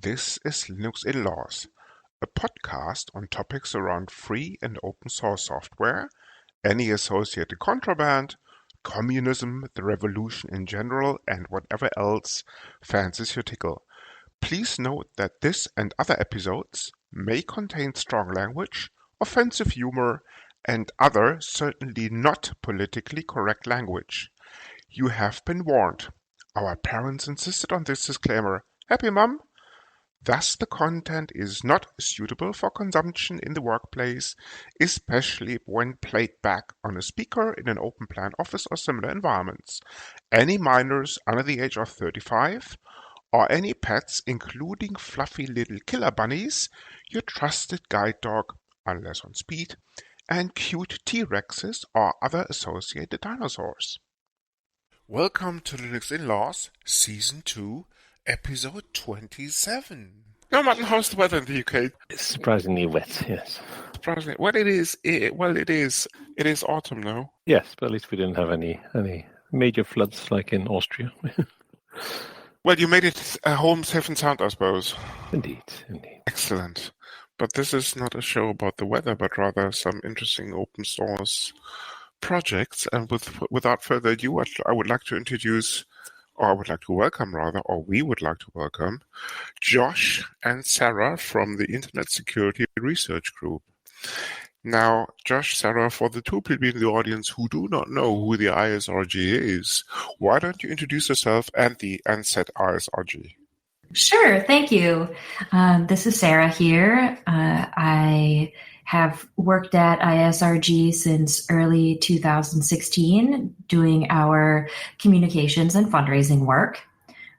This is Linux in Laws, a podcast on topics around free and open source software, any associated contraband, communism, the revolution in general, and whatever else fancies your tickle. Please note that this and other episodes may contain strong language, offensive humor, and other certainly not politically correct language. You have been warned. Our parents insisted on this disclaimer. Happy Mum? Thus, the content is not suitable for consumption in the workplace, especially when played back on a speaker in an open plan office or similar environments. Any minors under the age of 35, or any pets, including fluffy little killer bunnies, your trusted guide dog, unless on speed, and cute T-Rexes or other associated dinosaurs. Welcome to Linux in Laws, Season 2, Episode 27. Now, Martin, how's the weather in the UK? It's surprisingly wet, yes. Surprisingly. Well, it is. It is autumn now. Yes, but at least we didn't have any major floods like in Austria. Well, you made it home safe and sound, I suppose. Indeed. Excellent. But this is not a show about the weather, but rather some interesting open source projects. And without further ado, I would like to introduce, or I would like to welcome rather, or we would like to welcome Josh and Sarah from the Internet Security Research Group. Now, Josh, Sarah, for the two people in the audience who do not know who the ISRG is, why don't you introduce yourself and the ANSET ISRG? Sure, thank you. This is Sarah here. I have worked at ISRG since early 2016, doing our communications and fundraising work.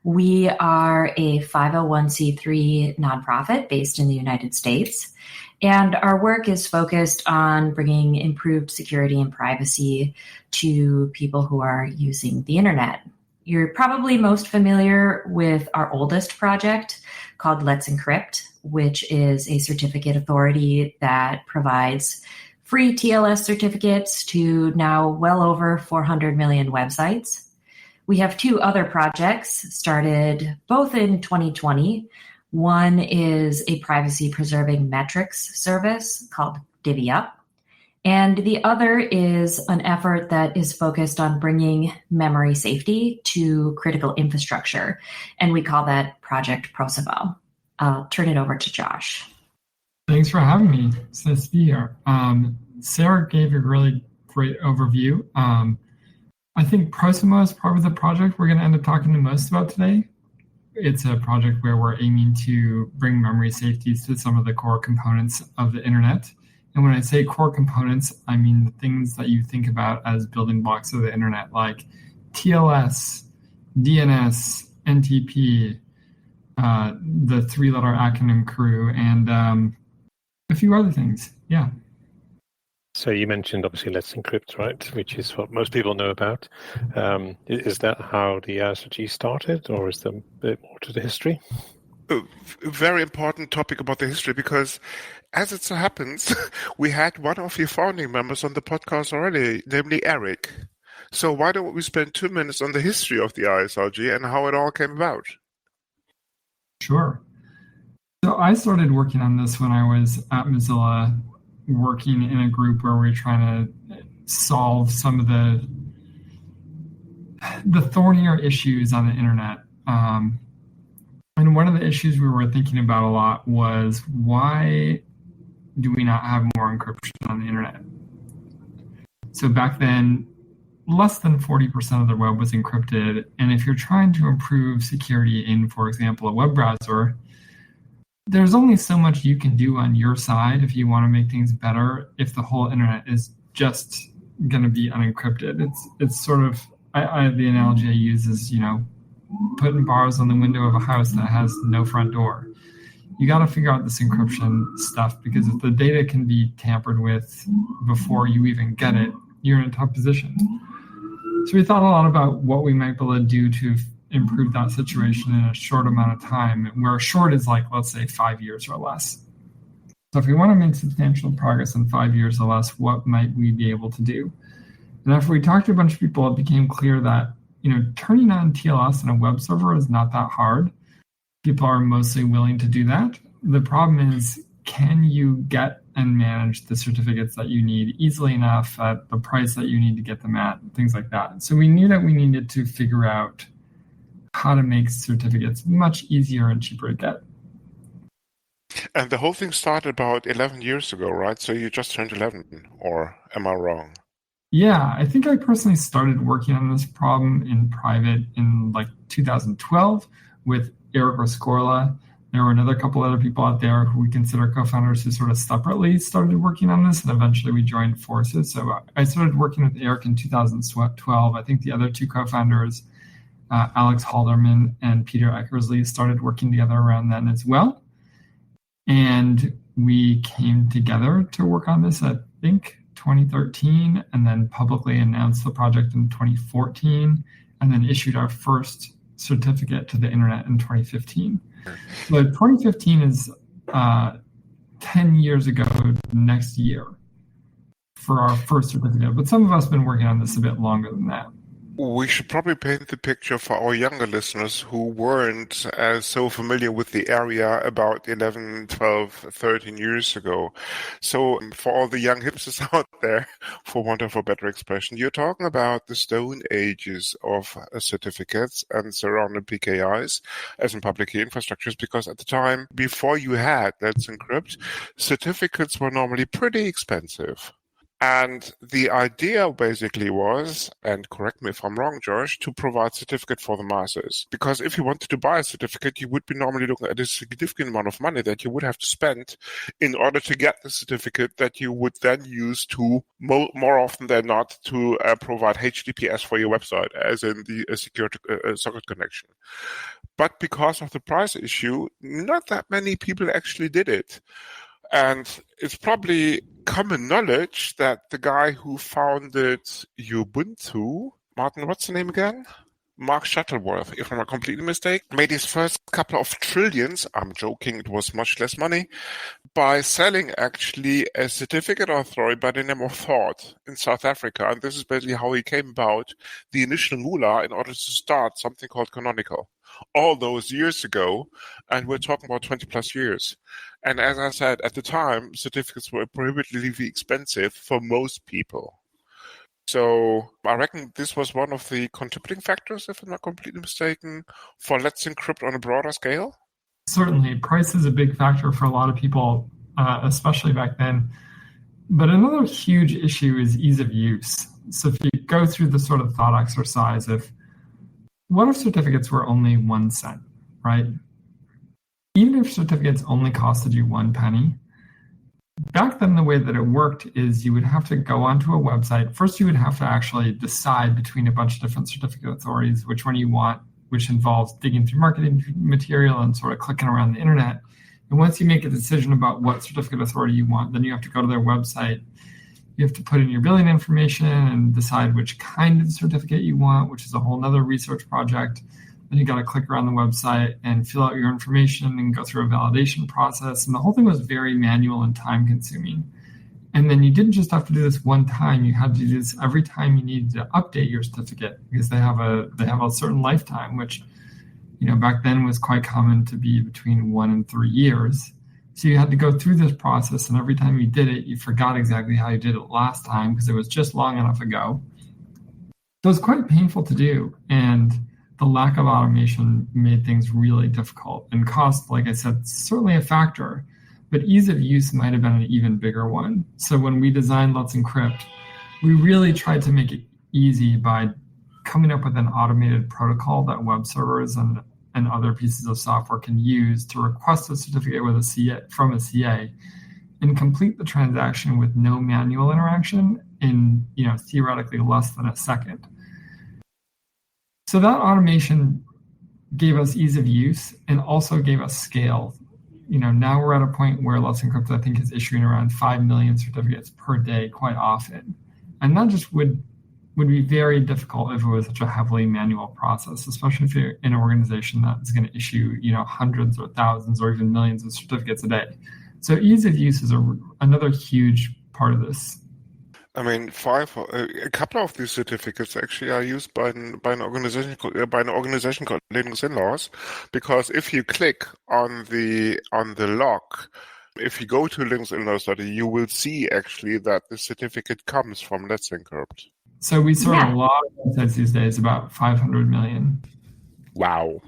We are a 501c3 nonprofit based in the United States, and our work is focused on bringing improved security and privacy to people who are using the internet. You're probably most familiar with our oldest project called Let's Encrypt, which is a certificate authority that provides free TLS certificates to now well over 400 million websites. We have two other projects started both in 2020. One is a privacy-preserving metrics service called DivvyUp. And the other is an effort that is focused on bringing memory safety to critical infrastructure, and we call that Project Prosovo. I'll turn it over to Josh. Thanks for having me. It's nice to be here. Sarah gave a really great overview. I think Prosovo is probably the project we're going to end up talking the most about today. It's a project where we're aiming to bring memory safety to some of the core components of the internet. And when I say core components, I mean the things that you think about as building blocks of the internet, like TLS, DNS, NTP, the three-letter acronym crew, and a few other things. Yeah. So you mentioned obviously Let's Encrypt, right? Which is what most people know about. Is that how the ISRG started, or is there a bit more to the history? A very important topic about the history, because as it so happens, we had one of your founding members on the podcast already, namely Eric. So why don't we spend 2 minutes on the history of the ISRG and how it all came about? Sure. So I started working on this when I was at Mozilla, working in a group where we were trying to solve some of the thornier issues on the internet. And one of the issues we were thinking about a lot was, why do we not have more encryption on the internet? So back then, less than 40% of the web was encrypted. And if you're trying to improve security in, for example, a web browser, there's only so much you can do on your side if you want to make things better if the whole internet is just going to be unencrypted. It's sort of, the analogy I use is, putting bars on the window of a house that has no front door. You got to figure out this encryption stuff, because if the data can be tampered with before you even get it, you're in a tough position. So we thought a lot about what we might be able to do to improve that situation in a short amount of time, where short is like, let's say, 5 years or less. So if we want to make substantial progress in 5 years or less, what might we be able to do? And after we talked to a bunch of people, it became clear that turning on TLS in a web server is not that hard. If people are mostly willing to do that. The problem is, can you get and manage the certificates that you need easily enough at the price that you need to get them at, things like that. So we knew that we needed to figure out how to make certificates much easier and cheaper to get. And the whole thing started about 11 years ago, right? So you just turned 11, or am I wrong? Yeah, I think I personally started working on this problem in private in like 2012 with Eric Rescorla. There were another couple other people out there who we consider co-founders who sort of separately started working on this, and eventually we joined forces. So I started working with Eric in 2012. I think the other two co-founders, Alex Halderman and Peter Eckersley, started working together around then as well. And we came together to work on this, I think, 2013, and then publicly announced the project in 2014, and then issued our first certificate to the internet in 2015. So 2015 is 10 years ago next year for our first certificate, but some of us have been working on this a bit longer than that. We should probably paint the picture for our younger listeners who weren't so familiar with the area about 11, 12, 13 years ago. So for all the young hipsters out there, for want of a better expression, you're talking about the stone ages of certificates and surrounding PKIs as in public key infrastructures, because at the time, before you had Let's Encrypt, certificates were normally pretty expensive. And the idea basically was, and correct me if I'm wrong, George, to provide certificate for the masses. Because if you wanted to buy a certificate, you would be normally looking at a significant amount of money that you would have to spend in order to get the certificate that you would then use to, more often than not, to provide HTTPS for your website, as in the secure socket connection. But because of the price issue, not that many people actually did it. And it's probably common knowledge that the guy who founded Ubuntu, Martin, what's the name again? Mark Shuttleworth, if I'm not completely mistaken, made his first couple of trillions, I'm joking, it was much less money, by selling actually a certificate authority by the name of Thought in South Africa. And this is basically how he came about the initial moolah in order to start something called Canonical. All those years ago, and we're talking about 20 plus years. And as I said, at the time, certificates were prohibitively expensive for most people. So I reckon this was one of the contributing factors, if I'm not completely mistaken, for Let's Encrypt on a broader scale. Certainly, price is a big factor for a lot of people, especially back then. But another huge issue is ease of use. So if you go through the sort of thought exercise of, what if certificates were only 1 cent, right? Even if certificates only costed you 1 penny, back then the way that it worked is you would have to go onto a website. First, you would have to actually decide between a bunch of different certificate authorities which one you want, which involves digging through marketing material and sort of clicking around the internet. And once you make a decision about what certificate authority you want, then you have to go to their website. You have to put in your billing information and decide which kind of certificate you want, which is a whole other research project. Then you got to click around the website and fill out your information and go through a validation process. And the whole thing was very manual and time consuming. And then you didn't just have to do this one time. You had to do this every time you needed to update your certificate, because they have a certain lifetime, which, back then was quite common to be between 1 and 3 years. So you had to go through this process, and every time you did it, you forgot exactly how you did it last time because it was just long enough ago. So it was quite painful to do, and the lack of automation made things really difficult. And cost, like I said, certainly a factor, but ease of use might have been an even bigger one. So when we designed Let's Encrypt, we really tried to make it easy by coming up with an automated protocol that web servers and other pieces of software can use to request a certificate with from a CA and complete the transaction with no manual interaction in theoretically less than a second. So that automation gave us ease of use and also gave us scale. Now we're at a point where Let's Encrypt, I think, is issuing around 5 million certificates per day quite often. And that just would be very difficult if it was such a heavily manual process, especially if you're in an organization that's going to issue, hundreds or thousands or even millions of certificates a day. So ease of use is another huge part of this. I mean, a couple of these certificates actually are used by an organization called Linux In-Laws, because if you click on the lock, if you go to Linux In-Laws study, you will see actually that the certificate comes from Let's Encrypt. So we sort a lot of websites these days, about 500 million. Wow.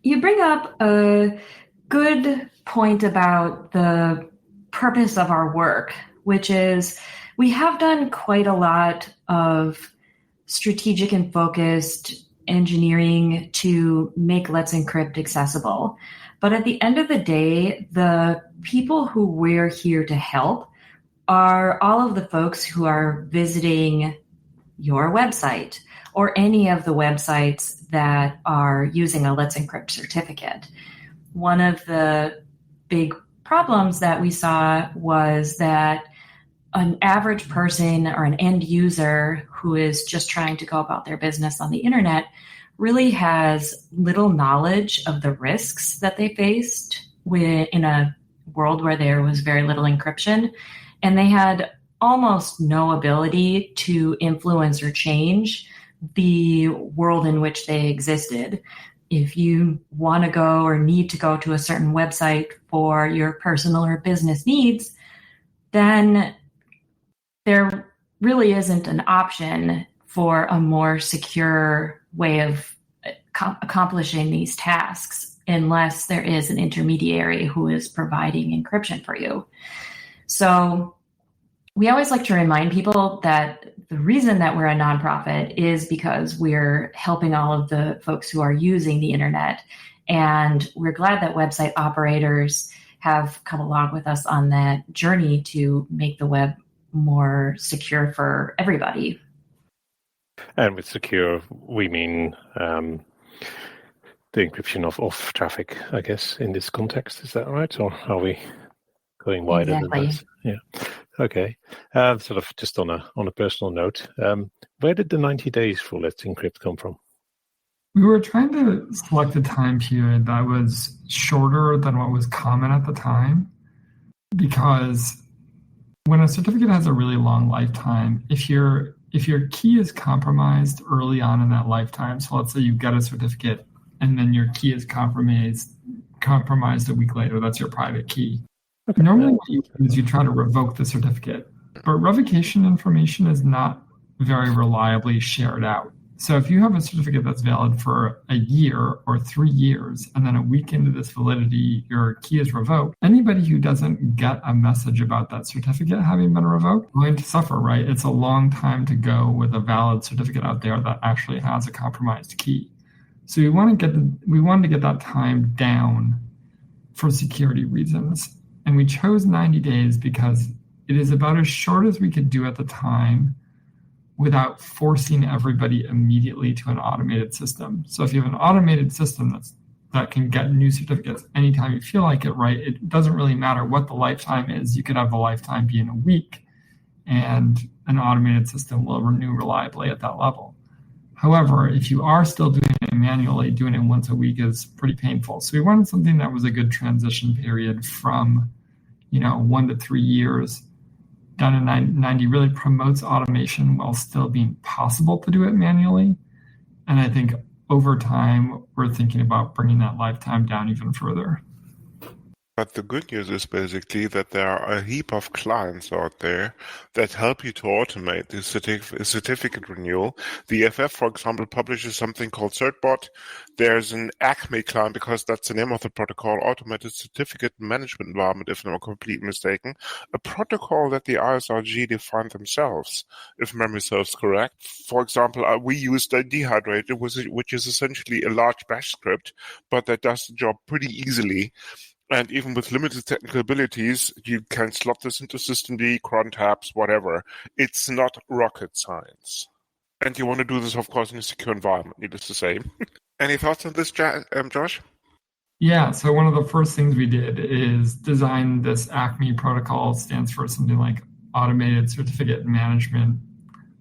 You bring up a good point about the purpose of our work, which is we have done quite a lot of strategic and focused engineering to make Let's Encrypt accessible. But at the end of the day, the people who we're here to help are all of the folks who are visiting your website or any of the websites that are using a Let's Encrypt certificate. One of the big problems that we saw was that an average person or an end user who is just trying to go about their business on the internet really has little knowledge of the risks that they faced in a world where there was very little encryption. And they had almost no ability to influence or change the world in which they existed. If you want to go or need to go to a certain website for your personal or business needs, then there really isn't an option for a more secure way of accomplishing these tasks unless there is an intermediary who is providing encryption for you. So we always like to remind people that the reason that we're a nonprofit is because we're helping all of the folks who are using the internet. And we're glad that website operators have come along with us on that journey to make the web more secure for everybody. And with secure, we mean the encryption of traffic, I guess, in this context. Is that right? Or are we going wider than that? Yeah. Okay. Sort of just on a personal note, where did the 90 days for Let's Encrypt come from? We were trying to select a time period that was shorter than what was common at the time, because when a certificate has a really long lifetime, if your key is compromised early on in that lifetime, so let's say you get a certificate and then your key is compromised a week later, that's your private key. Okay. Normally what you do is you try to revoke the certificate, but revocation information is not very reliably shared out. So if you have a certificate that's valid for a year or 3 years, and then a week into this validity, your key is revoked, anybody who doesn't get a message about that certificate having been revoked is going to suffer, right? It's a long time to go with a valid certificate out there that actually has a compromised key. So we wanted to get that time down for security reasons. And we chose 90 days because it is about as short as we could do at the time without forcing everybody immediately to an automated system. So if you have an automated system that can get new certificates anytime you feel like it, right, it doesn't really matter what the lifetime is. You could have the lifetime be in a week, and an automated system will renew reliably at that level. However, if you are still doing it manually, doing it once a week is pretty painful. So we wanted something that was a good transition period from 1 to 3 years down to 90 really promotes automation while still being possible to do it manually. And I think over time, we're thinking about bringing that lifetime down even further. But the good news is basically that there are a heap of clients out there that help you to automate the certificate renewal. The EFF, for example, publishes something called CertBot. There's an Acme client, because that's the name of the protocol, Automated Certificate Management Environment, if I'm not completely mistaken, a protocol that the ISRG defined themselves, if memory serves correct. For example, we used Dehydrated, which is essentially a large bash script, but that does the job pretty easily. And even with limited technical abilities, you can slot this into systemd, cron tabs, whatever. It's not rocket science. And you want to do this, of course, in a secure environment, needless to say. Any thoughts on this, Josh? Yeah, so one of the first things we did is design this ACME protocol. It stands for something like Automated Certificate Management.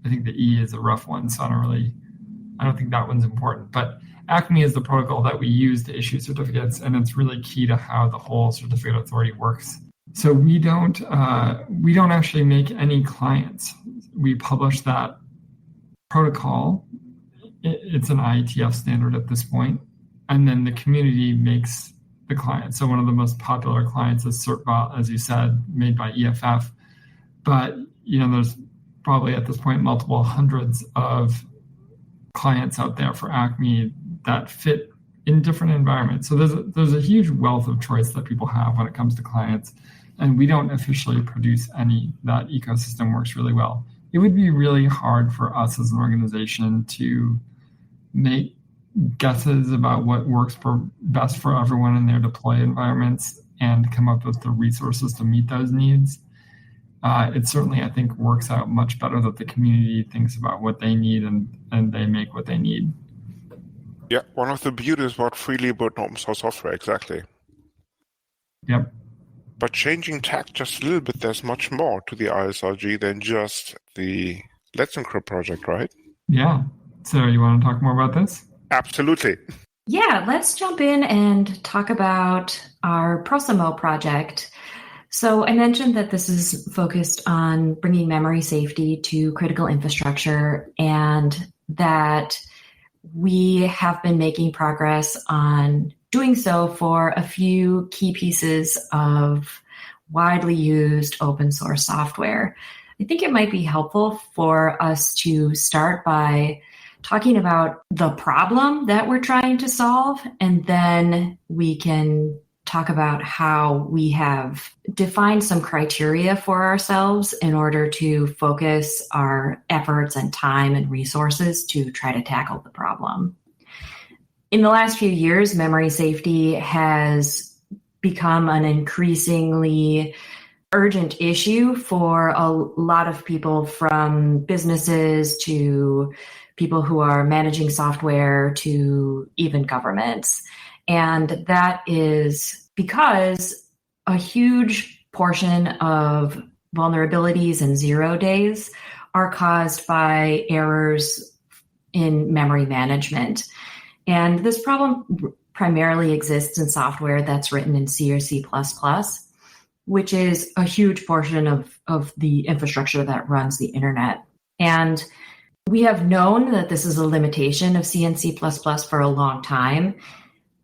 I think the E is a rough one, so I don't think that one's important. But ACME is the protocol that we use to issue certificates, and it's really key to how the whole certificate authority works. So we don't actually make any clients. We publish that protocol. It's an IETF standard at this point, and then the community makes the client. So one of the most popular clients is CertBot, as you said, made by EFF. But there's probably at this point multiple hundreds of clients out there for Acme that fit in different environments. So there's a huge wealth of choice that people have when it comes to clients, and we don't officially produce any. That ecosystem works really well. It would be really hard for us as an organization to make guesses about what works best for everyone in their deploy environments and come up with the resources to meet those needs. It certainly, I think, works out much better that the community thinks about what they need and they make what they need. Yeah, one of the beauties about freely built open source software, exactly. Yep. But changing tack just a little bit, there's much more to the ISRG than just the Let's Encrypt project, right? Yeah. So you want to talk more about this? Absolutely. Yeah, let's jump in and talk about our Prosumo project. So I mentioned that this is focused on bringing memory safety to critical infrastructure, and that we have been making progress on doing so for a few key pieces of widely used open source software. I think it might be helpful for us to start by talking about the problem that we're trying to solve, and then we can talk about how we have defined some criteria for ourselves in order to focus our efforts and time and resources to try to tackle the problem. In the last few years, memory safety has become an increasingly urgent issue for a lot of people, from businesses to people who are managing software to even governments. And that is because a huge portion of vulnerabilities and 0 days are caused by errors in memory management. And this problem primarily exists in software that's written in C or C++, which is a huge portion of the infrastructure that runs the internet. And we have known that this is a limitation of C and C++ for a long time.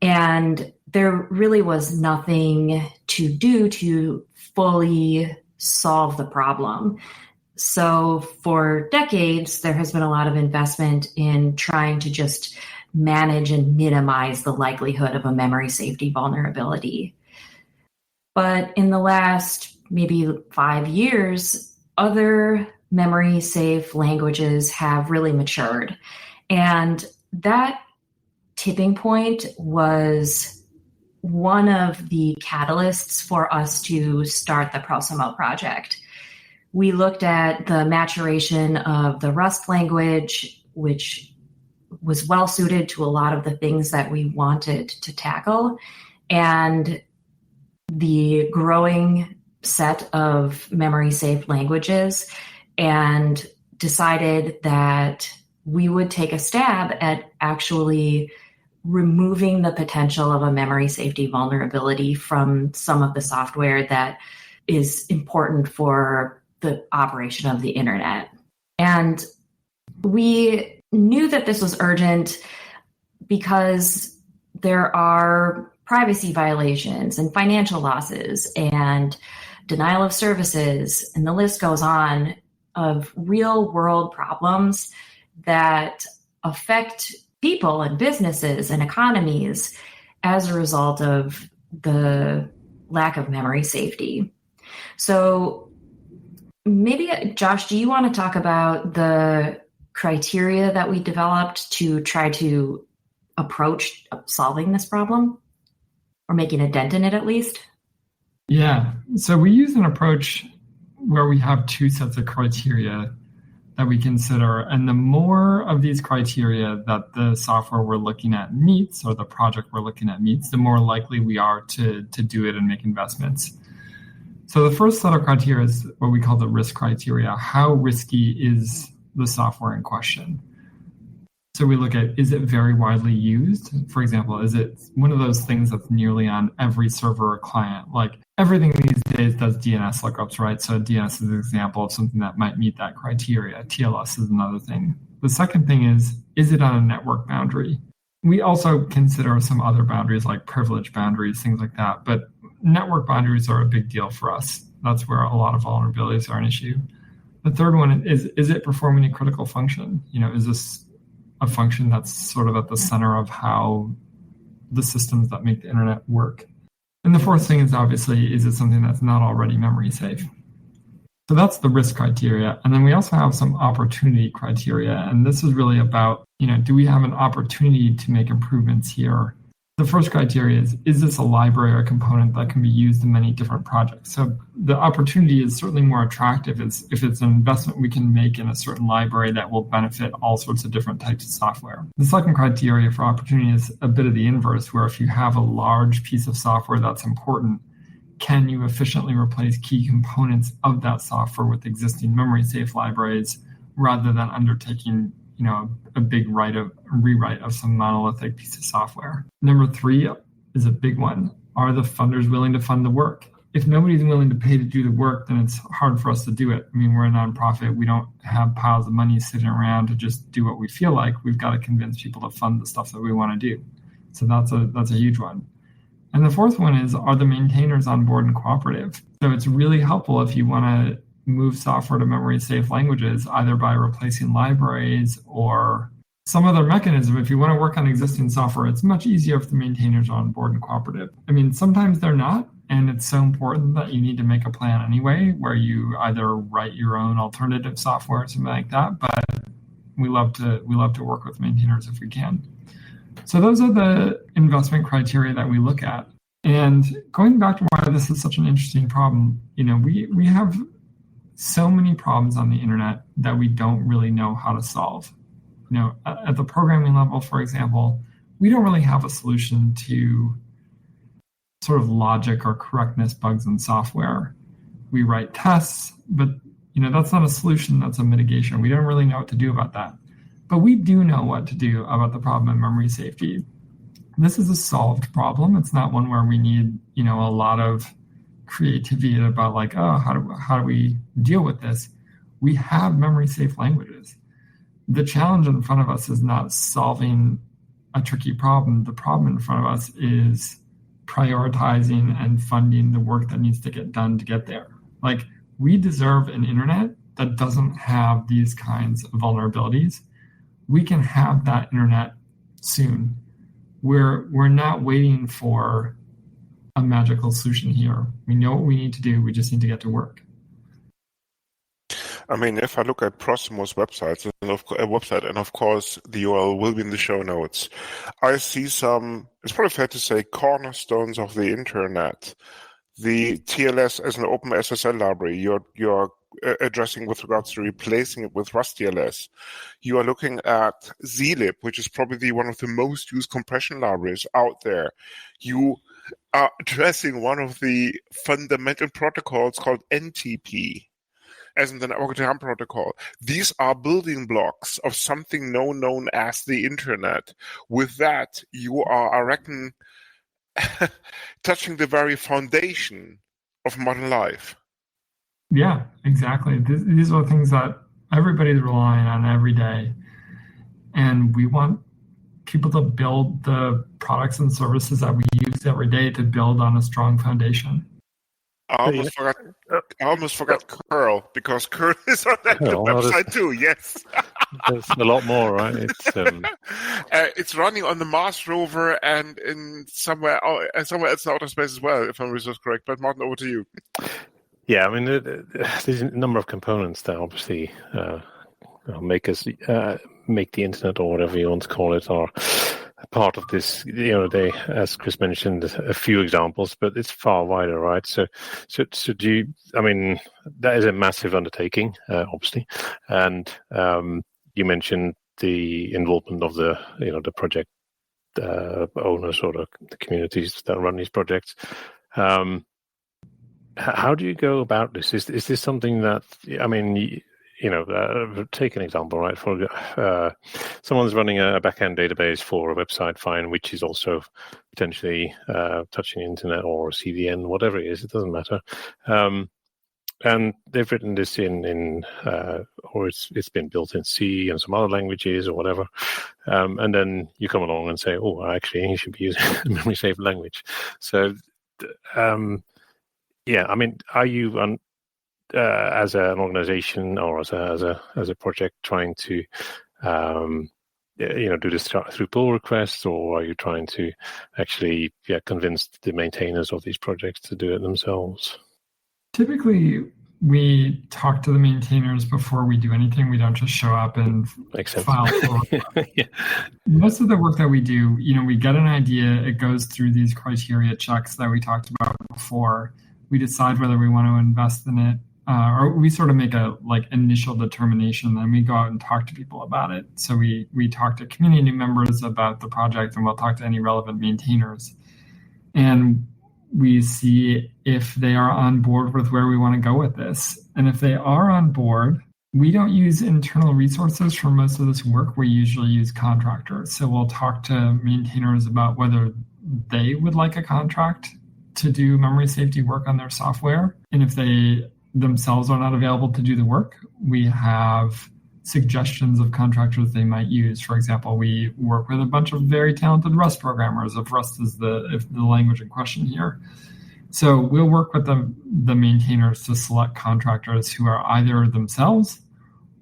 And there really was nothing to do to fully solve the problem. So for decades, there has been a lot of investment in trying to just manage and minimize the likelihood of a memory safety vulnerability. But in the last maybe 5 years, other memory safe languages have really matured. And that tipping point was one of the catalysts for us to start the Prosumo project. We looked at the maturation of the Rust language, which was well suited to a lot of the things that we wanted to tackle, and the growing set of memory safe languages, and decided that we would take a stab at actually removing the potential of a memory safety vulnerability from some of the software that is important for the operation of the internet. And we knew that this was urgent because there are privacy violations and financial losses and denial of services, and the list goes on, of real world problems that affect people and businesses and economies as a result of the lack of memory safety. So maybe, Josh, do you want to talk about the criteria that we developed to try to approach solving this problem, or making a dent in it at least? Yeah. So we use an approach where we have two sets of criteria that we consider. And the more of these criteria that the software we're looking at meets, or the project we're looking at meets, the more likely we are to do it and make investments. So the first set of criteria is what we call the risk criteria. How risky is the software in question? So we look at, is it very widely used? For example, is it one of those things that's nearly on every server or client? Like everything these days does DNS lookups, right? So DNS is an example of something that might meet that criteria. TLS is another thing. The second thing is it on a network boundary? We also consider some other boundaries like privilege boundaries, things like that. But network boundaries are a big deal for us. That's where a lot of vulnerabilities are an issue. The third one is it performing a critical function? Is this a function that's sort of at the center of how the systems that make the internet work? And the fourth thing is obviously, is it something that's not already memory safe? So that's the risk criteria. And then we also have some opportunity criteria. And this is really about, do we have an opportunity to make improvements here? The first criteria is this a library or a component that can be used in many different projects? So the opportunity is certainly more attractive if it's an investment we can make in a certain library that will benefit all sorts of different types of software. The second criteria for opportunity is a bit of the inverse, where if you have a large piece of software that's important, can you efficiently replace key components of that software with existing memory safe libraries rather than undertaking a big rewrite of some monolithic piece of software? Number 3 is a big one. Are the funders willing to fund the work? If nobody's willing to pay to do the work, then it's hard for us to do it. I mean, we're a nonprofit. We don't have piles of money sitting around to just do what we feel like. We've got to convince people to fund the stuff that we want to do. So that's a huge one. And the fourth one is, are the maintainers on board and cooperative? So it's really helpful if you want to move software to memory safe languages, either by replacing libraries or some other mechanism. If you want to work on existing software, it's much easier if the maintainers are on board and cooperative. I mean, sometimes they're not, and it's so important that you need to make a plan anyway, where you either write your own alternative software or something like that. But we love to work with maintainers if we can. So those are the investment criteria that we look at. And going back to why this is such an interesting problem, we have so many problems on the internet that we don't really know how to solve. At the programming level, for example, we don't really have a solution to sort of logic or correctness bugs in software. We write tests, but that's not a solution, that's a mitigation. We don't really know what to do about that. But we do know what to do about the problem of memory safety. This is a solved problem. It's not one where we need, a lot of creativity about like, how do we deal with this? We have memory safe languages. The challenge in front of us is not solving a tricky problem. The problem in front of us is prioritizing and funding the work that needs to get done to get there. Like, we deserve an internet that doesn't have these kinds of vulnerabilities. We can have that internet soon. We're not waiting for a magical solution here. We know what we need to do. We just need to get to work. I mean, if I look at Proximo's website, and of course the URL will be in the show notes, I see some, it's probably fair to say, cornerstones of the internet. The TLS as an open SSL library, you're addressing with regards to replacing it with RustTLS. You are looking at zlib, which is probably one of the most used compression libraries out there. You are addressing one of the fundamental protocols called NTP, as in the network time protocol. These are building blocks of something known as the internet. With that, you are, I reckon, touching the very foundation of modern life. Yeah, exactly. These are things that everybody's relying on every day. And we want people to build the products and services that we use every day to build on a strong foundation. I almost forgot curl, because curl is on that website too. Yes, there's a lot more, right? It's running on the Mars rover and in somewhere else in outer space as well, if I'm correct. But Martin, over to you. Yeah, I mean, there's a number of components that obviously make the internet, or whatever you want to call it, or part of this. They, as Chris mentioned, a few examples, but it's far wider, right? So do you? I mean, that is a massive undertaking, obviously, and you mentioned the involvement of the project owners or the communities that run these projects. How do you go about this? Is this something that, I mean, take an example, right? For someone's running a backend database for a website, fine, which is also potentially touching the internet or CDN, whatever it is, it doesn't matter. And they've written this or it's been built in C and some other languages or whatever. And then you come along and say, oh, actually, you should be using memory safe language. So, are you as an organization or as a project trying to do this through pull requests, or are you trying to actually convince the maintainers of these projects to do it themselves? Typically, we talk to the maintainers before we do anything. We don't just show up and file. Yeah. Most of the work that we do, we get an idea, it goes through these criteria checks that we talked about before. We decide whether we want to invest in it, or we sort of make a initial determination, then we go out and talk to people about it. So we talk to community members about the project, and we'll talk to any relevant maintainers. And we see if they are on board with where we want to go with this. And if they are on board, we don't use internal resources for most of this work. We usually use contractors. So we'll talk to maintainers about whether they would like a contract to do memory safety work on their software. And if they themselves are not available to do the work, we have suggestions of contractors they might use. For example, we work with a bunch of very talented Rust programmers, if Rust is the language in question here. So we'll work with the maintainers to select contractors who are either themselves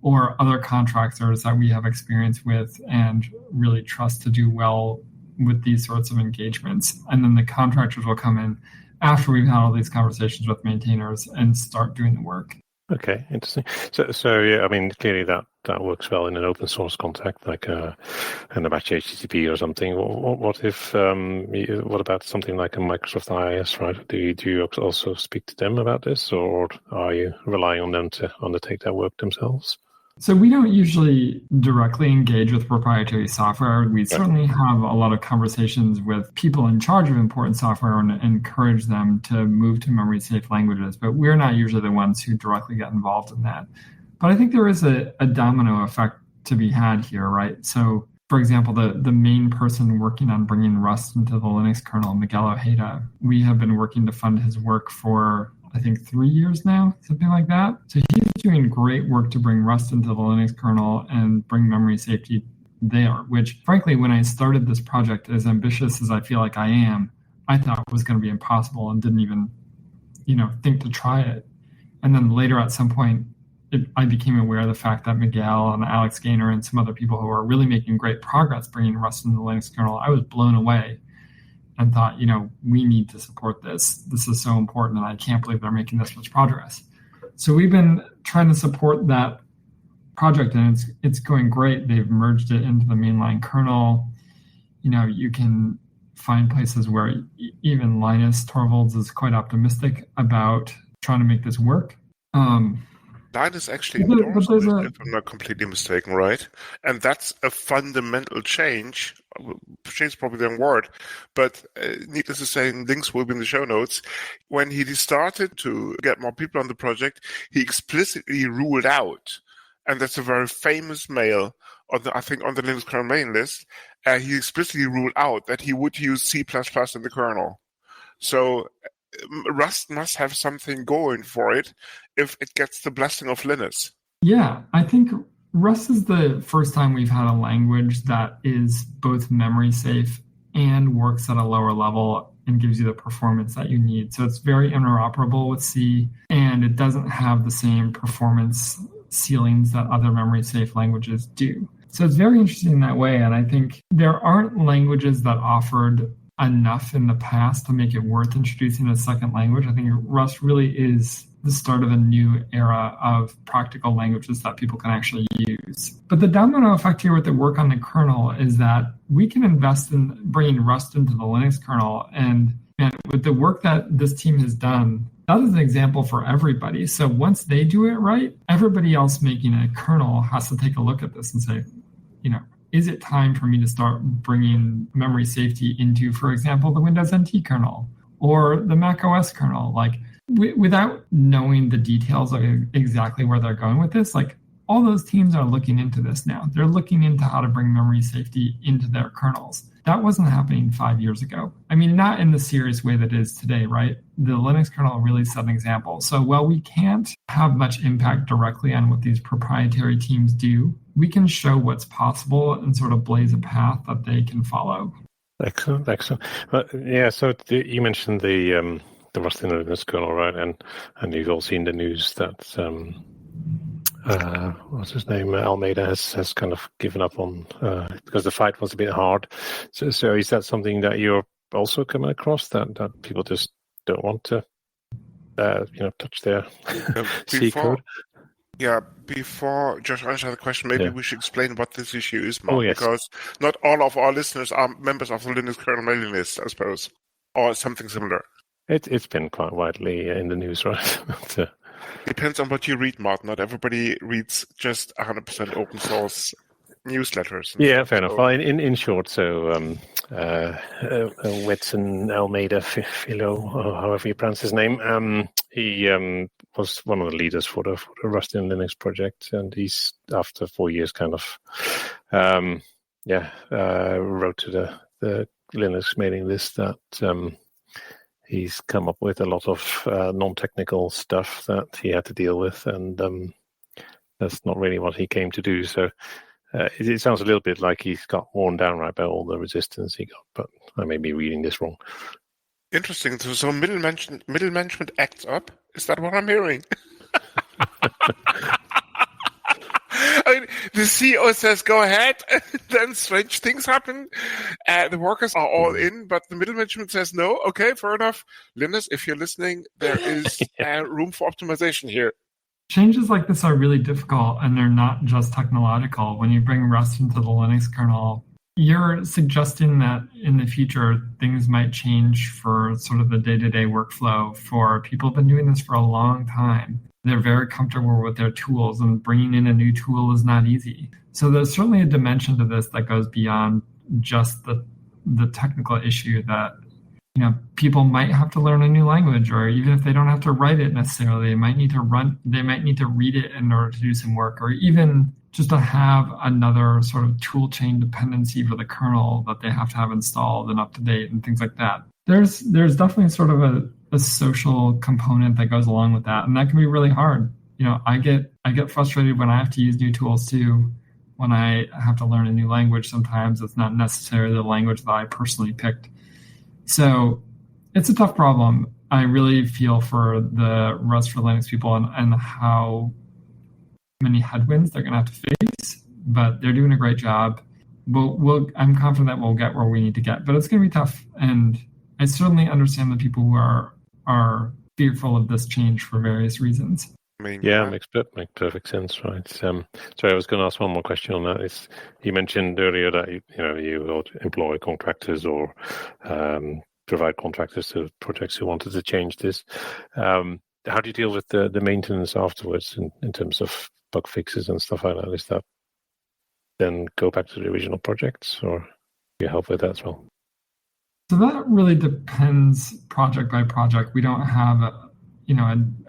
or other contractors that we have experience with and really trust to do well with these sorts of engagements. And then the contractors will come in after we've had all these conversations with maintainers and start doing the work. Okay, interesting. So yeah, I mean, clearly that works well in an open source context, like an Apache HTTP or something. What about something like a Microsoft IIS, right? Do you also speak to them about this, or are you relying on them to undertake that work themselves? So we don't usually directly engage with proprietary software. We certainly have a lot of conversations with people in charge of important software and encourage them to move to memory safe languages, but we're not usually the ones who directly get involved in that. But I think there is a domino effect to be had here, right? So for example, the main person working on bringing Rust into the Linux kernel, Miguel Ojeda, we have been working to fund his work for I think 3 years now, something like that. So he's doing great work to bring Rust into the Linux kernel and bring memory safety there, which frankly, when I started this project, as ambitious as I feel like I am, I thought was going to be impossible and didn't even, think to try it. And then later at some point, I became aware of the fact that Miguel and Alex Gaynor and some other people who are really making great progress bringing Rust into the Linux kernel, I was blown away. And thought, we need to support this. This is so important, and I can't believe they're making this much progress. So we've been trying to support that project, and it's going great. They've merged it into the mainline kernel. You can find places where even Linus Torvalds is quite optimistic about trying to make this work. Linus actually endorsed it, if I'm not completely mistaken, right? And that's a fundamental change. Change is probably the wrong word, but needless to say, links will be in the show notes. When he started to get more people on the project, he explicitly ruled out, and that's a very famous mail on the Linux kernel mailing list. He explicitly ruled out that he would use C++ in the kernel. So Rust must have something going for it if it gets the blessing of Linus. Yeah, I think Rust is the first time we've had a language that is both memory safe and works at a lower level and gives you the performance that you need. So it's very interoperable with C, and it doesn't have the same performance ceilings that other memory safe languages do. So it's very interesting in that way, and I think there aren't languages that offered enough in the past to make it worth introducing a second language. I think Rust really is the start of a new era of practical languages that people can actually use. But the domino effect here with the work on the kernel is that we can invest in bringing Rust into the Linux kernel. And with the work that this team has done, that is an example for everybody. So once they do it right, everybody else making a kernel has to take a look at this and say, is it time for me to start bringing memory safety into, for example, the Windows NT kernel or the Mac OS kernel? Without knowing the details of exactly where they're going with this, all those teams are looking into this now. They're looking into how to bring memory safety into their kernels. That wasn't happening 5 years ago. I mean, not in the serious way that it is today, right? The Linux kernel really set an example. So while we can't have much impact directly on what these proprietary teams do, we can show what's possible and sort of blaze a path that they can follow. Excellent. So you mentioned the Rust in Linux kernel, right? And you've all seen the news that what's his name? Almeida has kind of given up on because the fight was a bit hard. So is that something that you're also coming across that people just don't want to touch their C code? Yeah, before Josh answers the question, maybe we should explain what this issue is, Mark, yes. because not all of our listeners are members of the Linux kernel mailing list, I suppose, or something similar. It's been quite widely in the news, right? Depends on what you read, Mark. Not everybody reads just 100% open source newsletters. Yeah, fair enough. Well, in short, so Wetson Almeida Philo, or however you pronounce his name, he was one of the leaders for the Rust in Linux project, and he's after 4 years kind of wrote to the Linux mailing list that he's come up with a lot of non-technical stuff that he had to deal with, and that's not really what he came to do. So it sounds a little bit like he's got worn down right by all the resistance he got, but I may be reading this wrong. Interesting. So middle management acts up? Is that what I'm hearing? I mean, the CEO says, go ahead, then strange things happen. The workers are all in, but the middle management says, no, okay, fair enough. Linus, if you're listening, there is room for optimization here. Changes like this are really difficult, and they're not just technological. When you bring Rust into the Linux kernel, you're suggesting that in the future, things might change for sort of the day-to-day workflow for people who've been doing this for a long time. They're very comfortable with their tools, and bringing in a new tool is not easy. So there's certainly a dimension to this that goes beyond just the technical issue that, people might have to learn a new language, or even if they don't have to write it necessarily, they might need to read it in order to do some work, or even just to have another sort of tool chain dependency for the kernel that they have to have installed and up to date and things like that. There's definitely sort of a social component that goes along with that, and that can be really hard. I get frustrated when I have to use new tools too. When I have to learn a new language, sometimes it's not necessarily the language that I personally picked. So it's a tough problem. I really feel for the Rust for Linux people and how many headwinds they're going to have to face, but they're doing a great job. I'm confident that we'll get where we need to get, but it's going to be tough. And I certainly understand the people who are fearful of this change for various reasons. Makes perfect sense, right? Sorry, I was going to ask one more question on that. You mentioned earlier that you would employ contractors or provide contractors to projects who wanted to change this. How do you deal with the maintenance afterwards in terms of bug fixes and stuff like that? Is that then go back to the original projects, or do you help with that as well? So that really depends project by project. We don't have a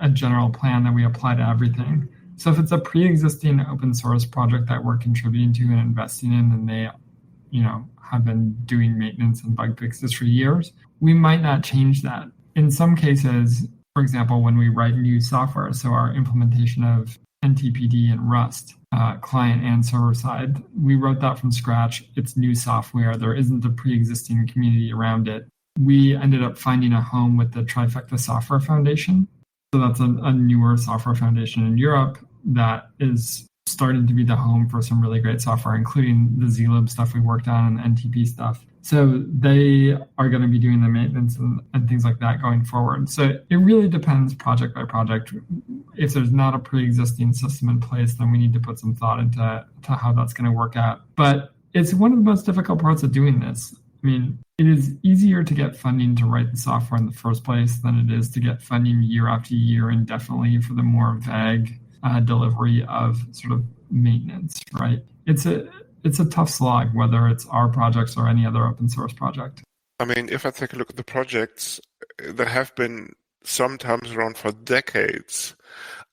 general plan that we apply to everything. So if it's a pre-existing open source project that we're contributing to and investing in, and they, have been doing maintenance and bug fixes for years, we might not change that. In some cases, for example, when we write new software, so our implementation of NTPD and Rust, client and server side, we wrote that from scratch. It's new software. There isn't a pre-existing community around it. We ended up finding a home with the Trifecta Software Foundation. So that's a newer software foundation in Europe that is starting to be the home for some really great software, including the zlib stuff we worked on and the NTP stuff. So they are going to be doing the maintenance and things like that going forward. So it really depends project by project. If there's not a pre-existing system in place, then we need to put some thought into how that's going to work out. But it's one of the most difficult parts of doing this. I mean, it is easier to get funding to write the software in the first place than it is to get funding year after year indefinitely for the more vague delivery of sort of maintenance, right? It's a tough slog, whether it's our projects or any other open source project. I mean, if I take a look at the projects that have been sometimes around for decades,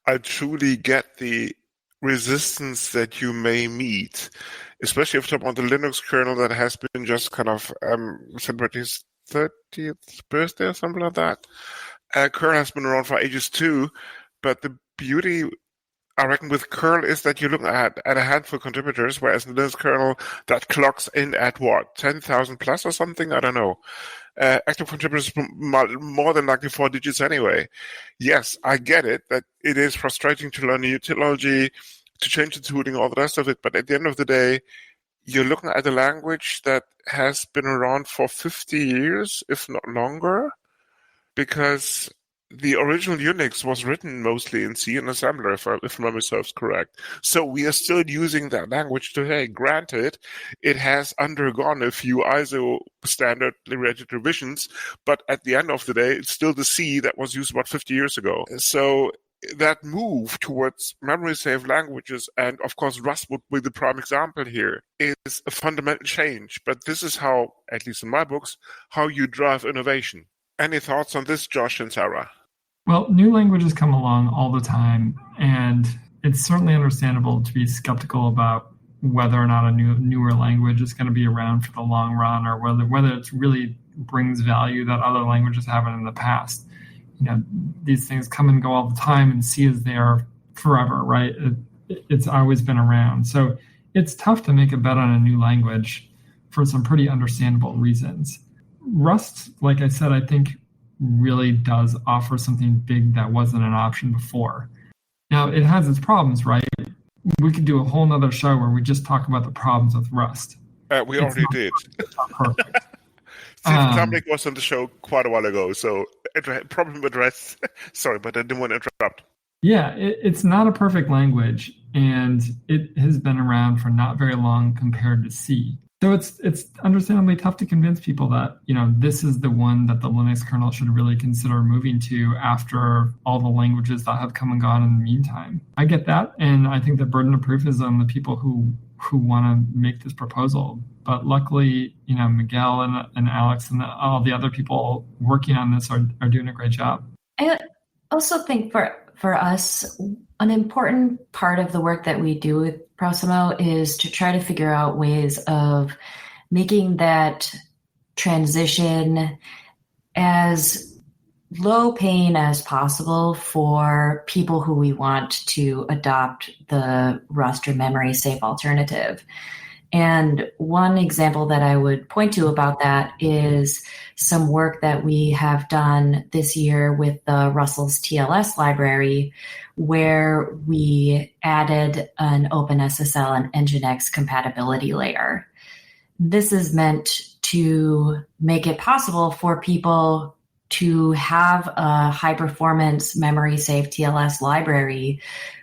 I truly get the resistance that you may meet, especially if you're talking about the Linux kernel that has been just kind of celebrating its 30th birthday or something like that. Curl has been around for ages too, but the beauty, I reckon, with curl is that you're looking at a handful of contributors, whereas in the Linux kernel that clocks in at what, 10,000 plus or something? I don't know. Active contributors more than likely 4 digits anyway. Yes, I get it that it is frustrating to learn new technology, to change the tooling, all the rest of it, but at the end of the day, you're looking at a language that has been around for 50 years, if not longer, because the original Unix was written mostly in C and assembler, if memory serves correct. So we are still using that language today. Granted, it has undergone a few ISO standard-related revisions, but at the end of the day, it's still the C that was used about 50 years ago. So that move towards memory-safe languages, and of course Rust would be the prime example here, is a fundamental change. But this is how, at least in my books, how you drive innovation. Any thoughts on this, Josh and Sarah? Well, new languages come along all the time, and it's certainly understandable to be skeptical about whether or not a newer language is going to be around for the long run, or whether it really brings value that other languages haven't in the past. These things come and go all the time, and C is there forever, right? It's always been around. So it's tough to make a bet on a new language for some pretty understandable reasons. Rust, like I said, I think really does offer something big that wasn't an option before. Now, it has its problems, right? We could do a whole nother show where we just talk about the problems with Rust. We already did. It's not perfect. Steve Klamnik was on the show quite a while ago, so problem addressed. Sorry, but I didn't want to interrupt. Yeah, it's not a perfect language, and it has been around for not very long compared to C. So it's understandably tough to convince people that, this is the one that the Linux kernel should really consider moving to after all the languages that have come and gone in the meantime. I get that, and I think the burden of proof is on the people who want to make this proposal. But luckily, Miguel and Alex and all the other people working on this are doing a great job. I also think for us, an important part of the work that we do with Prosimo is to try to figure out ways of making that transition as low pain as possible for people who we want to adopt the Rust or memory safe alternative. And one example that I would point to about that is some work that we have done this year with the Russell's TLS library, where we added an OpenSSL and Nginx compatibility layer. This is meant to make it possible for people to have a high-performance memory-safe TLS library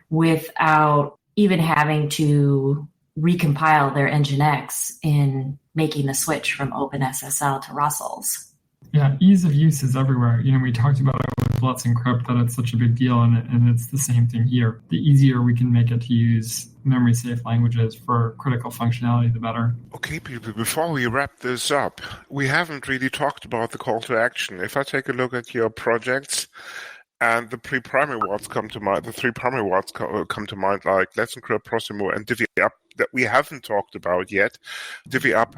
without even having to recompile their Nginx in making the switch from OpenSSL to Russell's. Yeah, ease of use is everywhere. We talked about it with Let's Encrypt, that it's such a big deal, and it's the same thing here. The easier we can make it to use memory-safe languages for critical functionality, the better. Okay, people, before we wrap this up, we haven't really talked about the call to action. If I take a look at your projects, and the primary words come to mind, come to mind, like Let's Encrypt, Prosimo, and DiviUp, that we haven't talked about yet. DiviUp,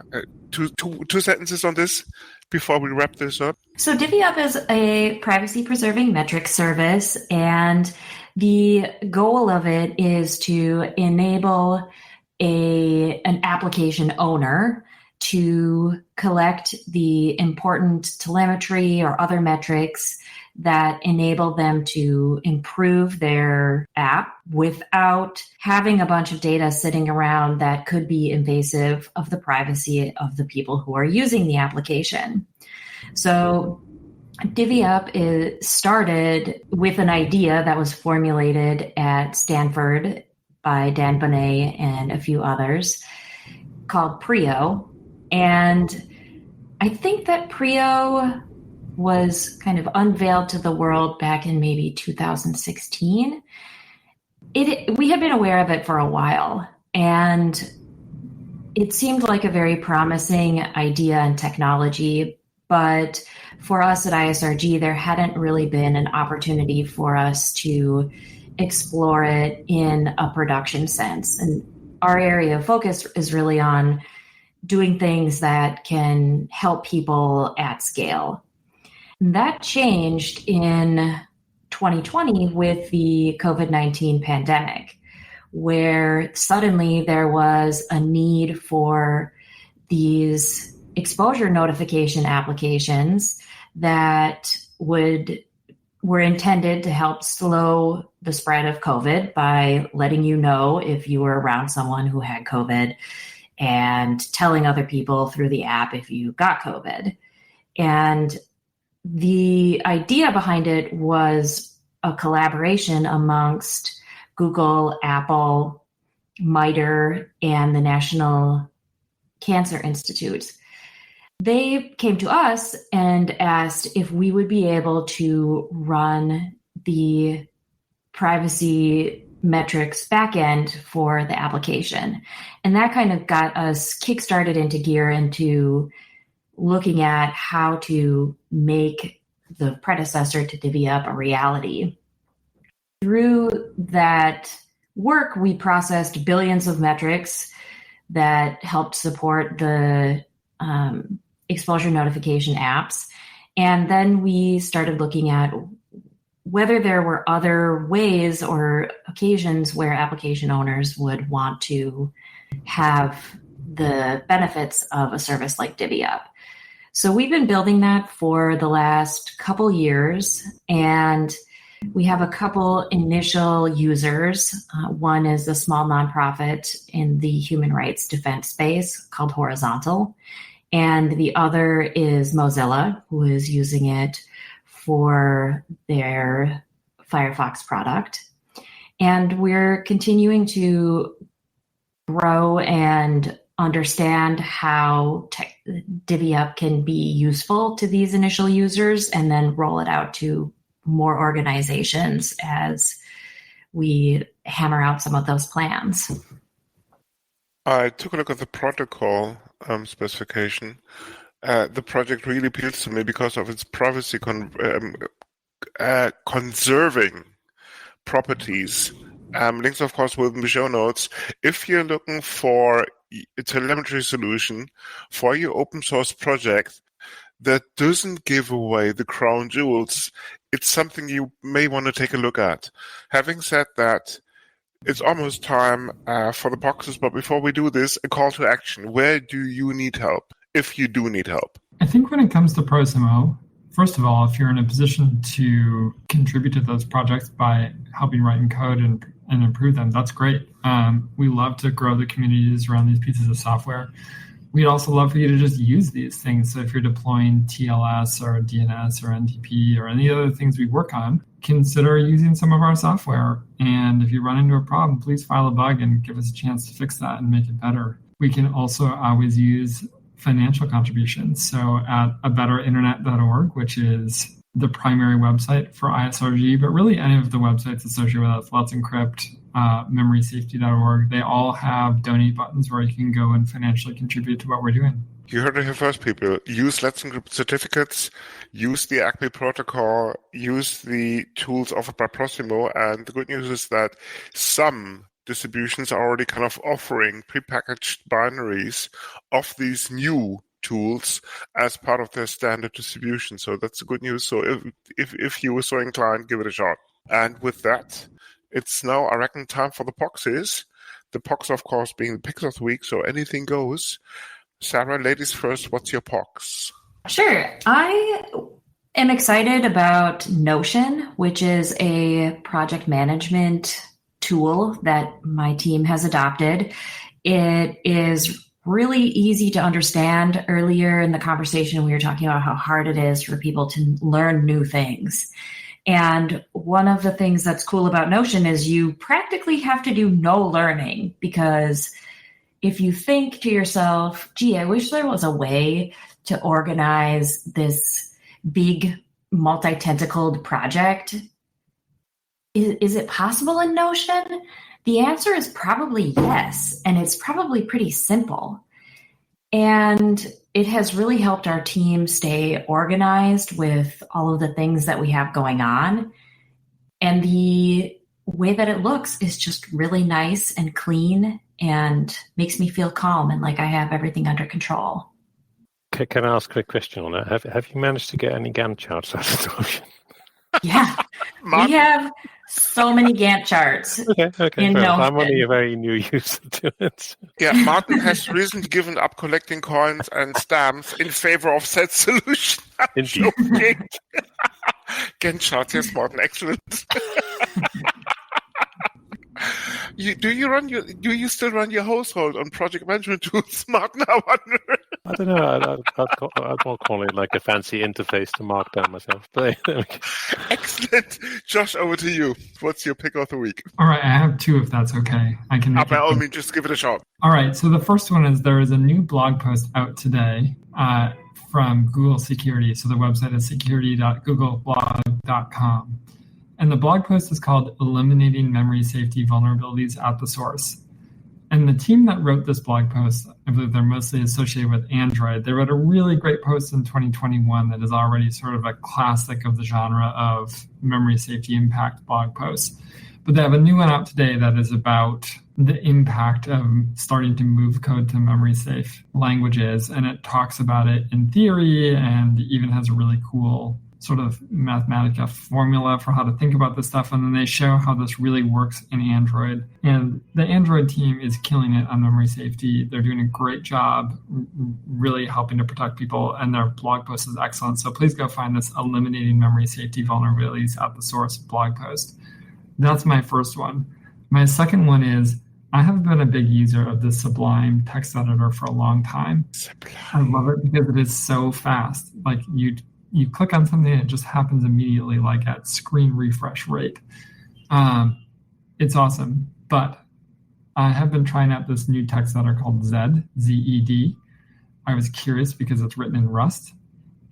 two sentences on this before we wrap this up. So DiviUp is a privacy-preserving metric service, and the goal of it is to enable an application owner to collect the important telemetry or other metrics that enable them to improve their app without having a bunch of data sitting around that could be invasive of the privacy of the people who are using the application. So DiviUp started with an idea that was formulated at Stanford by Dan Bonnet and a few others called Prio. And I think that Prio was kind of unveiled to the world back in maybe 2016. We had been aware of it for a while, and it seemed like a very promising idea and technology, but for us at ISRG, there hadn't really been an opportunity for us to explore it in a production sense. And our area of focus is really on doing things that can help people at scale. That changed in 2020 with the COVID-19 pandemic, where suddenly there was a need for these exposure notification applications that were intended to help slow the spread of COVID by letting you know if you were around someone who had COVID and telling other people through the app if you got COVID. And the idea behind it was a collaboration amongst Google, Apple, MITRE, and the National Cancer Institute. They came to us and asked if we would be able to run the privacy metrics backend for the application. And that kind of got us kickstarted into gear into looking at how to make the predecessor to DivvyUp a reality. Through that work, we processed billions of metrics that helped support the exposure notification apps. And then we started looking at whether there were other ways or occasions where application owners would want to have the benefits of a service like DivvyUp. So we've been building that for the last couple years, and we have a couple initial users. One is a small nonprofit in the human rights defense space called Horizontal, and the other is Mozilla, who is using it for their Firefox product. And we're continuing to grow and understand how DivvyUp can be useful to these initial users and then roll it out to more organizations as we hammer out some of those plans. I took a look at the protocol specification. The project really appeals to me because of its privacy conserving properties. Links, of course, will be in the show notes. If you're looking for a telemetry solution for your open source project that doesn't give away the crown jewels, it's something you may want to take a look at. Having said that, it's almost time for the boxes, but before we do this, a call to action. Where do you need help, if you do need help? I think when it comes to ProSimo, first of all, if you're in a position to contribute to those projects by helping write and code and improve them, that's great. We love to grow the communities around these pieces of software. We'd also love for you to just use these things. So if you're deploying TLS or DNS or NTP or any other things we work on, consider using some of our software. And if you run into a problem, please file a bug and give us a chance to fix that and make it better. We can also always use financial contributions. So at abetterinternet.org, which is the primary website for ISRG, but really any of the websites associated with us, Let's Encrypt, memorysafety.org, they all have donate buttons where you can go and financially contribute to what we're doing. You heard it here first, people. Use Let's Encrypt certificates, use the ACME protocol, use the tools offered by ProSimo, and the good news is that some distributions are already kind of offering prepackaged binaries of these new tools as part of their standard distribution. So that's the good news. So if you were so inclined, give it a shot. And with that, it's now, I reckon, time for the POXs. The POX, of course, being the picks of the week, so anything goes. Sarah, ladies first, what's your POX? Sure. I am excited about Notion, which is a project management tool that my team has adopted. It is really easy to understand. Earlier in the conversation, we were talking about how hard it is for people to learn new things. And one of the things that's cool about Notion is you practically have to do no learning, because if you think to yourself, gee, I wish there was a way to organize this big multi-tentacled project, is it possible in Notion? The answer is probably yes, and it's probably pretty simple. And it has really helped our team stay organized with all of the things that we have going on. And the way that it looks is just really nice and clean and makes me feel calm and like I have everything under control. Can I ask a quick question on that? Have you managed to get any Gantt charts out of the ocean? Yeah, we have so many Gantt charts. Okay. In I'm only a very new user to it. Yeah, Martin has recently given up collecting coins and stamps in favor of said solution. Indeed. Gantt charts, yes, Martin, excellent. Do you still run your household on project management tools, Martin? I wonder. I don't know. I'd more call it like a fancy interface to Markdown myself. But Excellent. Josh, over to you. What's your pick of the week? All right, I have two if that's okay. I can make By all means, just give it a shot. All right, so the first one is there is a new blog post out today from Google Security. So the website is security.googleblog.com. And the blog post is called Eliminating Memory Safety Vulnerabilities at the Source. And the team that wrote this blog post, I believe they're mostly associated with Android. They wrote a really great post in 2021 that is already sort of a classic of the genre of memory safety impact blog posts. But they have a new one out today that is about the impact of starting to move code to memory safe languages. And it talks about it in theory and even has a really cool sort of Mathematica formula for how to think about this stuff. And then they show how this really works in Android. And the Android team is killing it on memory safety. They're doing a great job really helping to protect people. And their blog post is excellent. So please go find this Eliminating Memory Safety Vulnerabilities at the Source blog post. That's my first one. My second one is I have been a big user of the Sublime text editor for a long time. I love it because it is so fast. Like you click on something and it just happens immediately, like at screen refresh rate. It's awesome. But I have been trying out this new text editor called Zed, Z-E-D. I was curious because it's written in Rust,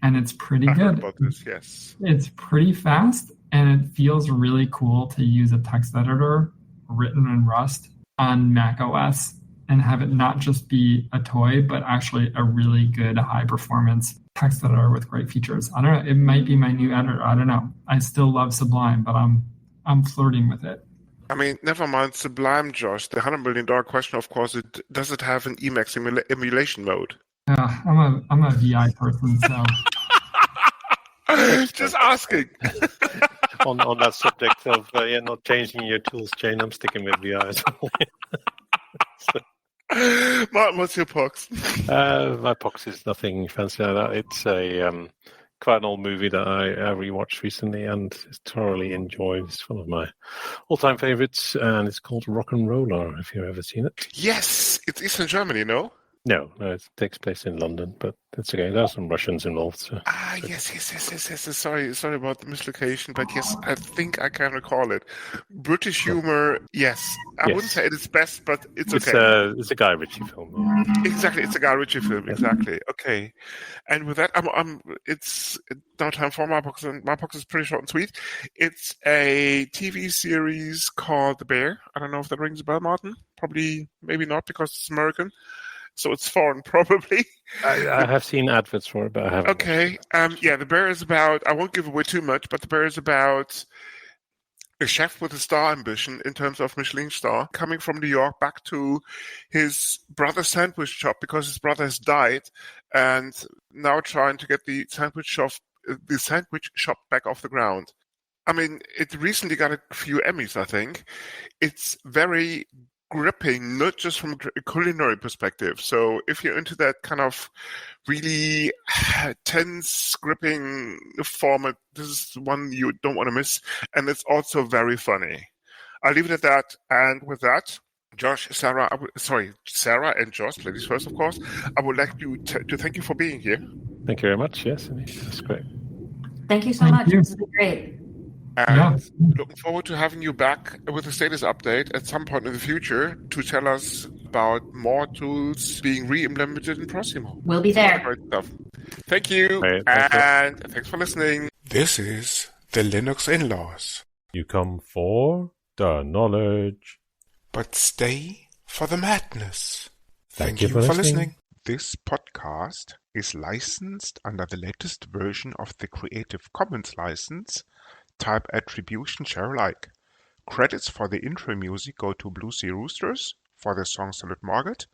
and it's pretty good. I heard about this, yes. It's pretty fast, and it feels really cool to use a text editor written in Rust on Mac OS and have it not just be a toy, but actually a really good high-performance text editor with great features. I don't know. It might be my new editor. I don't know. I still love Sublime, but I'm flirting with it. I mean, never mind Sublime, Josh. The $100 million question, of course, does it have an Emacs emulation mode? I'm a VI person, so. Just asking. on that subject of not changing your tools chain, I'm sticking with VI. Martin, what's your POX? My POX is nothing fancy like that. It's a quite an old movie that I rewatched recently and thoroughly enjoyed. It's one of my all-time favorites, and it's called Rock and Roller. Have you ever seen it? Yes, it's Eastern Germany, no? No, it takes place in London, but it's okay. There are some Russians involved. So. Yes. Sorry about the mislocation, but yes, I think I can recall it. British humor, yes. I wouldn't say it is best, but it's okay. It's a Guy Ritchie film. Yeah. Exactly, it's a Guy Ritchie film. Exactly. Okay, and with that, it's now time for my POX, and my POX is pretty short and sweet. It's a TV series called The Bear. I don't know if that rings a bell, Martin. Probably, maybe not, because it's American. So it's foreign, probably. I have seen adverts for it, but I haven't. Okay. The Bear is about, I won't give away too much, but The Bear is about a chef with a star ambition in terms of Michelin star, coming from New York back to his brother's sandwich shop because his brother has died, and now trying to get the sandwich shop back off the ground. I mean, it recently got a few Emmys, I think. It's very gripping, not just from a culinary perspective. So if you're into that kind of really tense, gripping format, this is one you don't want to miss. And it's also very funny. I'll leave it at that. And with that, Sarah and Josh, ladies first, of course, I would like to thank you for being here. Thank you very much. Yes, that's great. Thank you so much. This has been great. And looking forward to having you back with a status update at some point in the future to tell us about more tools being re-implemented in Prosimo. We'll be there. Great stuff. Thank you, thanks for listening. This is the Linux In-Laws. You come for the knowledge, but stay for the madness. Thank you for listening. This podcast is licensed under the latest version of the Creative Commons license, Type Attribution Share Alike. Credits for the intro music go to Blue Sea Roosters for their song Solid Market,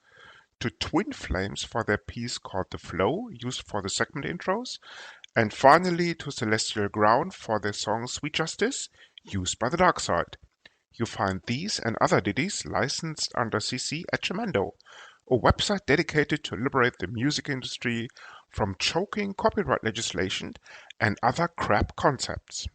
to Twin Flames for their piece called The Flow, used for the segment intros, and finally to Celestial Ground for their song Sweet Justice, used by the Dark Side. You find these and other ditties licensed under CC at Jamendo, a website dedicated to liberate the music industry from choking copyright legislation and other crap concepts.